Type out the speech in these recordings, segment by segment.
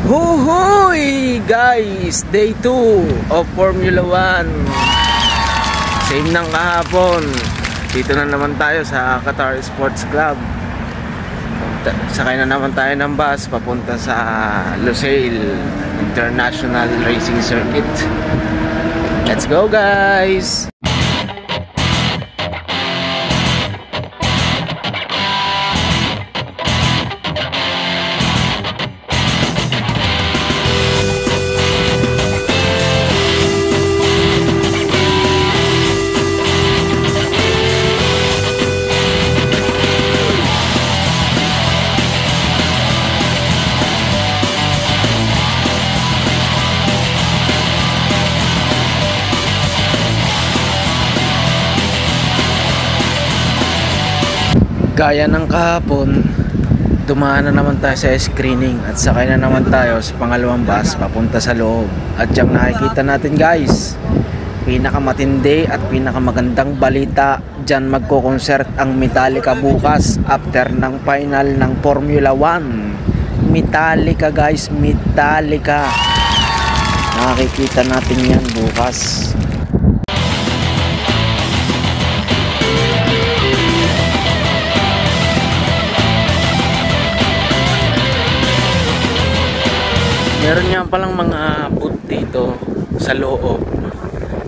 Huhuy guys, day 2 of Formula 1. Same ng kahapon. Dito na naman tayo sa Qatar Sports Club. Sakay na naman tayo ng bus papunta sa Lusail International Racing Circuit. Let's go guys. Gaya ng kahapon, dumaan na naman tayo sa screening at sakay na naman tayo sa pangalawang bus papunta sa loob. At yung nakikita natin guys, pinakamatindi at pinakamagandang balita, dyan magko-concert ang Metallica bukas after ng final ng Formula 1. Metallica guys, Metallica. Nakikita natin yan bukas. Meron nga palang mga booth dito sa loob,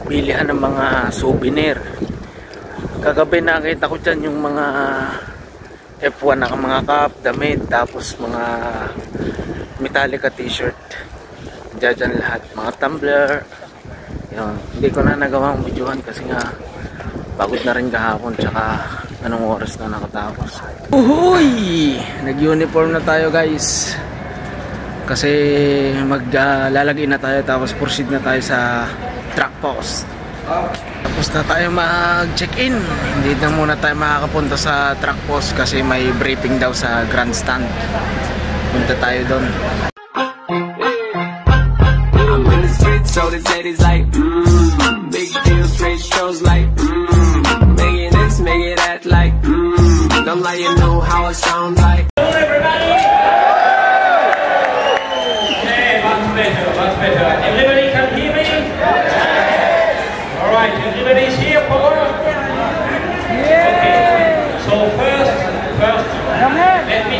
bilihan ng mga souvenir. Kagabi nakita ko dyan yung mga F1 na mga cup, damit, tapos mga Metallica t-shirt. Dyan lahat, mga tumbler. Yun. Hindi ko na nagawang videohan kasi nga pagod na rin kahapon, tsaka anong oras na nakatapos. Uhuy! Nag-uniform na tayo guys. Kasi maglalagay na tayo, tapos proceed na tayo sa track post. Tapos na tayo mag-check-in. Hindi na muna tayo makakapunta sa track post kasi may briefing daw sa grandstand. Punta tayo doon. I'm in the street, so the ladies like big deal, straight shows like make it this, make it that like don't let you know how it sounds like. Everybody can hear me? Alright, everybody's here for okay. So first, let me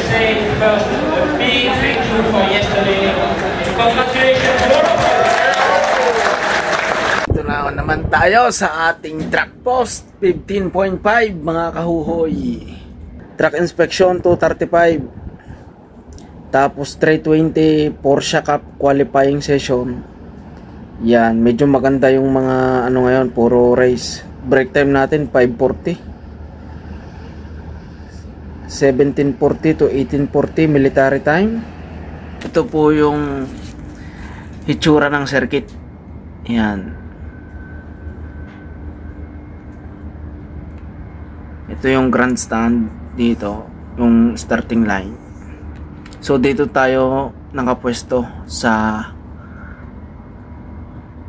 say first a big thank you for yesterday. Congratulations to all of us. Ito na naman tayo sa ating track post 15.5 mga kahuhoy. Track inspection 235. Tapos 320 Porsche Cup qualifying session. Yan, medyo maganda yung mga ano ngayon, puro race. Break time natin 5:40. 17:40 to 18:40 military time. Ito po yung hitsura ng circuit. Yan. Ito yung grandstand dito, yung starting line. So dito tayo nakapwesto sa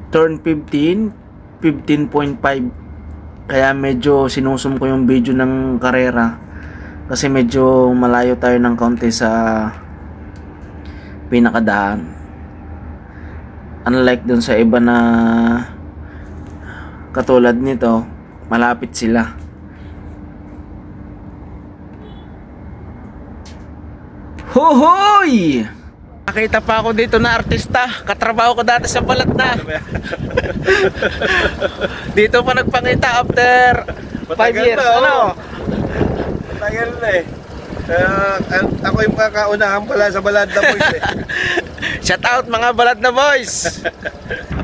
turn 15, 15.5. Kaya medyo sinusum ko yung video ng karera kasi medyo malayo tayo ng kaunti sa pinakadaan. Unlike dun sa iba na katulad nito, malapit sila. Hohoy! Nakita pa ako dito na artista. Katrabaho ko dati sa balat na. Dito pa nagpangita after 5 years. Ano? Matagal na eh. Ako yung kakaunahan pala sa Balad na Boys eh. Shout out mga Balad na Boys.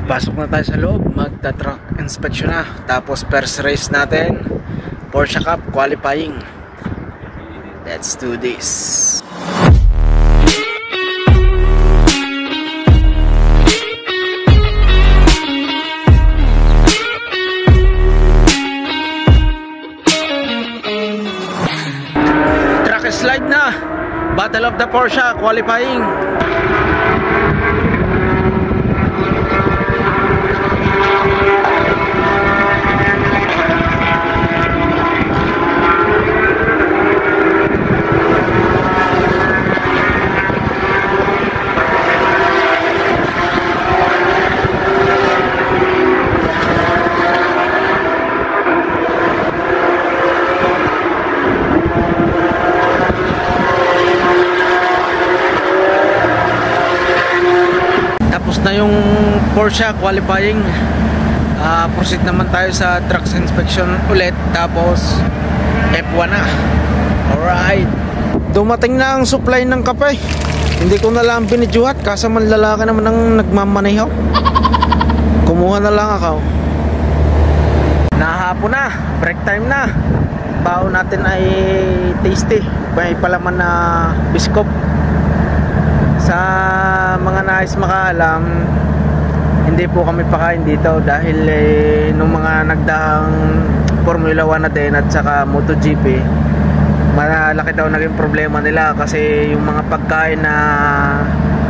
Pasok na tayo sa loob. Magta-track inspection na. Tapos first race natin, Porsche Cup qualifying. Let's do this. Slide na, Battle of the Porsche qualifying. Tapos na yung Porsche qualifying. Proceed naman tayo sa trucks inspection ulit. Tapos F1 na. Alright. Dumating na ang supply ng kape. Hindi ko na lang binidyohat kasi man lalaki naman ang nagmamaneho. Kumuha na lang ako. Nahapon na, break time na. Baon natin ay tasty. May palaman na biskop. Sa mga nais makaalam, hindi po kami pakain dito dahil nung mga nagdaang Formula 1 na din at saka MotoGP, malaki daw naging problema nila kasi yung mga pagkain na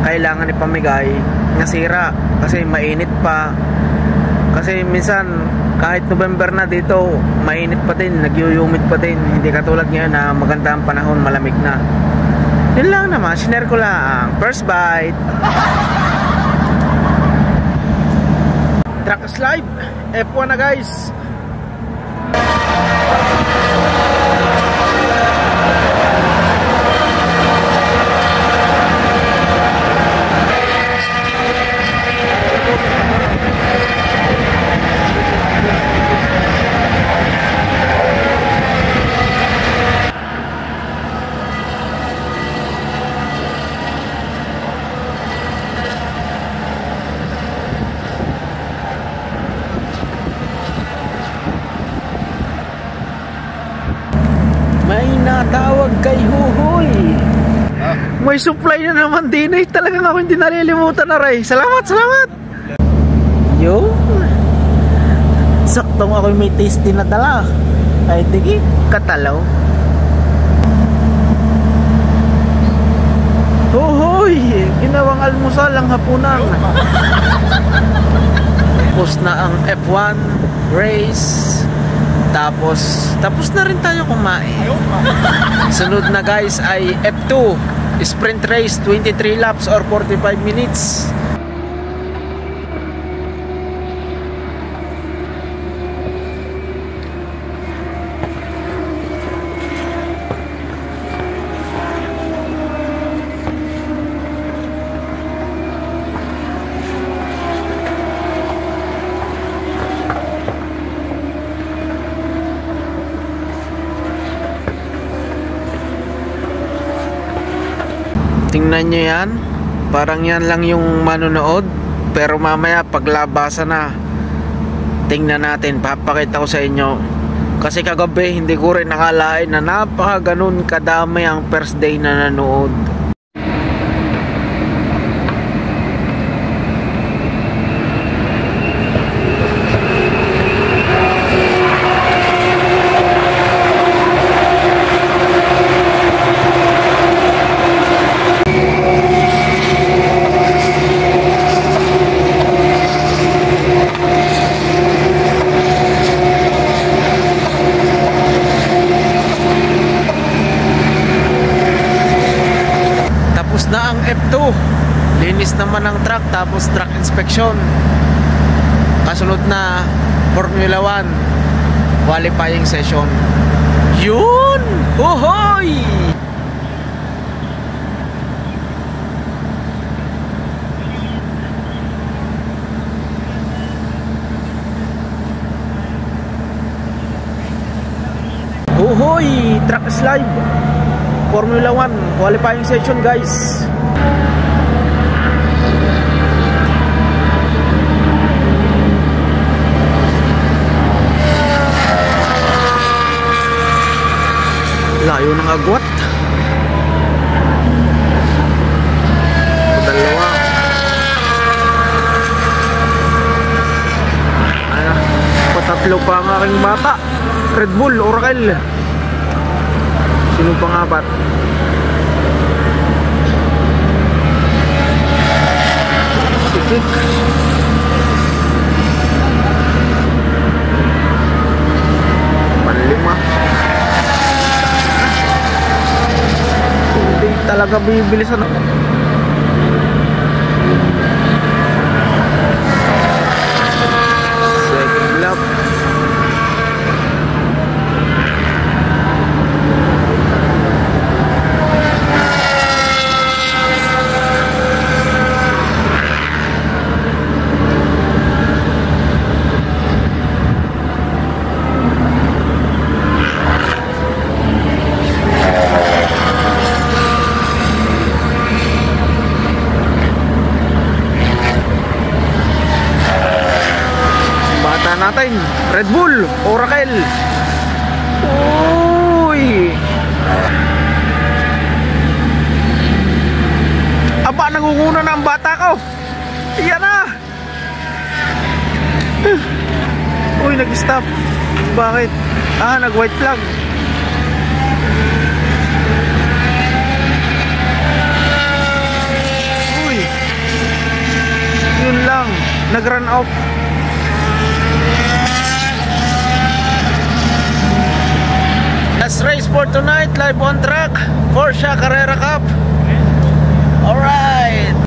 kailangan ipamigay nasira kasi mainit pa. Kasi minsan kahit November na dito, mainit pa din, nagyuyumid pa din. Hindi katulad ngayon na maganda ang panahon, malamig na. Yun lang naman, sinare ko lang. First bite. Truck slide F1 na guys. May natawag kay Huhoy. May supply na naman din eh. Talagang ako hindi nalilimutan na rin. Salamat, salamat. Yun. Saktong ako may tasty na dala. Ay tigi, katalaw. Huhoy, ginawang almusal ang hapunan. Tapos na ang F1 race. Tapos na rin tayo kumain. Sunod na guys ay F2 sprint race, 23 laps or 45 minutes. Tingnan nyo yan. Parang yan lang yung manonood. Pero mamaya paglabasan na, tingnan natin, papakita ko sa inyo. Kasi kagabi hindi ko rin nakalain na napaka ganun kadami ang first day na nanood. Na ang F2, linis naman ang truck, tapos truck inspection. Kasunod na Formula 1 qualifying session. Yun! Hohoy! Hohoy! Truck slide Formula 1 qualifying session guys. Layo ng agwat. Dalawa. Patatlo pa ang aking bata. Red Bull, Oracle. Sino pang apat? Sikik. Panlima. Hindi talaga bibilisan. Second lap. natin. Red Bull, Oracle. Uy. Aba, nangunguna na ang bata ko. Iyan na. Uy, nag-stop. Bakit? Nag-white flag. Uy. Yun lang. Nag-run out. Last race for tonight, live on track, Porsche Carrera Cup. Alright.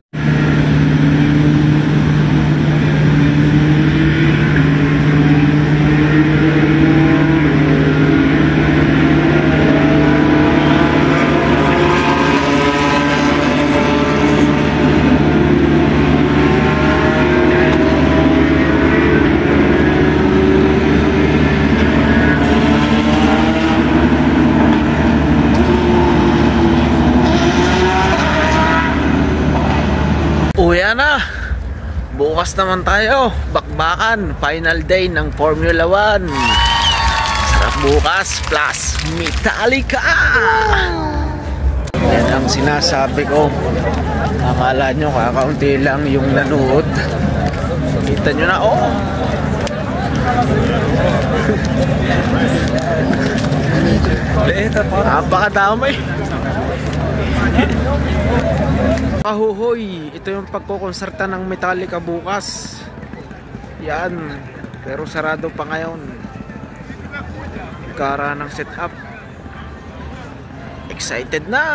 Uwi na. Bukas naman tayo. Bakbakan. Final day ng Formula 1. Sarap bukas. Plus Metallica. Yan ang sinasabi ko. Akala nyo kakaunti lang yung nanood. Kita nyo na, oh. Napakadamay. Kahuhoy, ito yung pagkukonserta ng Metallica bukas. Yan, pero sarado pa ngayon. Kara ng setup. Excited na.